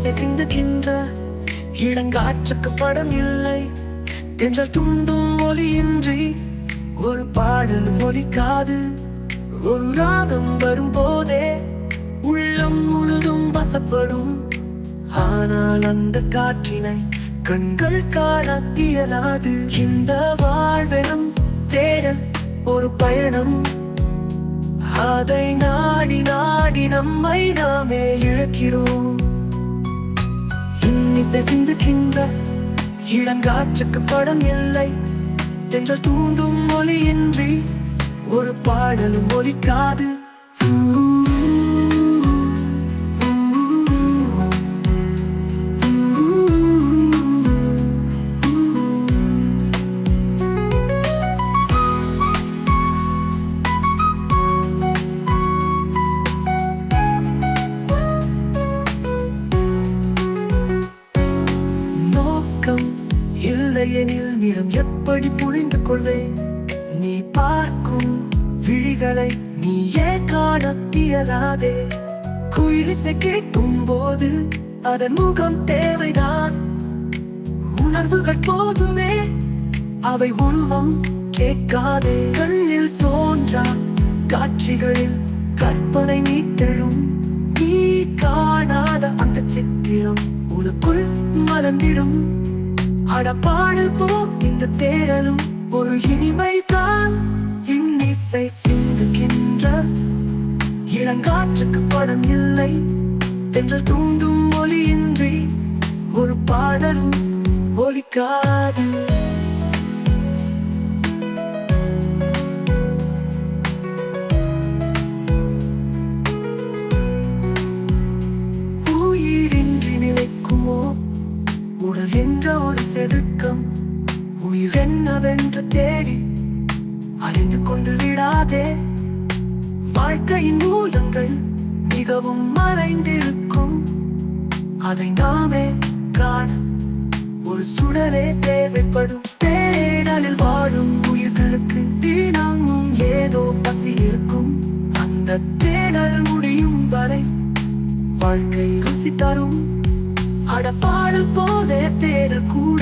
இன்னிசை சிந்துகின்ற இளங்காற்றுக்கு படம் இல்லை. தென்றல் துண்டும் ஒலியின்றி ஒரு பாடல் ஒலிக்காது. ஒரு ராகம் வரும்போதே உள்ளம் முழுதும் வசப்படும். ஆனால் அந்த காற்றினை கண்கள் காண இயலாது. இந்த வாழ்வெனும் தேடல் ஒரு பயணம். அதை நாடி நாடி நம்மை நாமே இழக்கிறோம். இன்னிசை சிந்துகின்ற இளங்காற்றுக்கு படம் இல்லை. தென்றல் தூண்டும் ஒலியின்றி ஒரு பாடலும் ஒலிக்காது. இல்லையெனில் நிறம் எப்படி புரிந்து கொள்வேன்? நீ பார்க்கும் விழிகளை நீயே காண இயலாதே. குயிலிசை கேட்கும் போது அதன் முகம் தேவைதான். உணர்வுகள் போதுமே, அவை உருவம் கேட்காதே. கண்ணில் தோன்றா காட்சிகளில் கற்பனை மீட்டெழும். நீ காணாத அந்த சித்திரம் உனக்குள் மலர்ந்திடும். அடப்பாடல் போ இந்த தேடலும் ஒரு இனிமைதான். இன்னிசை சிந்துகின்ற இளங்காற்றுக்கு படம் இல்லை. தென்றல் தூண்டும் ஒலியின்றி ஒரு பாடலும் ஒலிக்காது. உயிரின்றி நிலைக்குமோ உடல் என்ற ஒரு செதுக்கம்? உயிர் என்னவென்று தேடி அறிந்து கொண்டு விடாதே. வாழ்க்கையின் மூலங்கள் மிகவும் மறைந்திருக்கும். அதை நாமே காண ஒரு சுடரே தேவைப்படும். தேடலில் வாழும் உயிர்களுக்கு தினமும் ஏதோ பசி இருக்கும். அந்த தேடல் முடியும் வரை வாழ்க்கை ருசி தரும். அடப்பாடல் போதே தேடல் கூட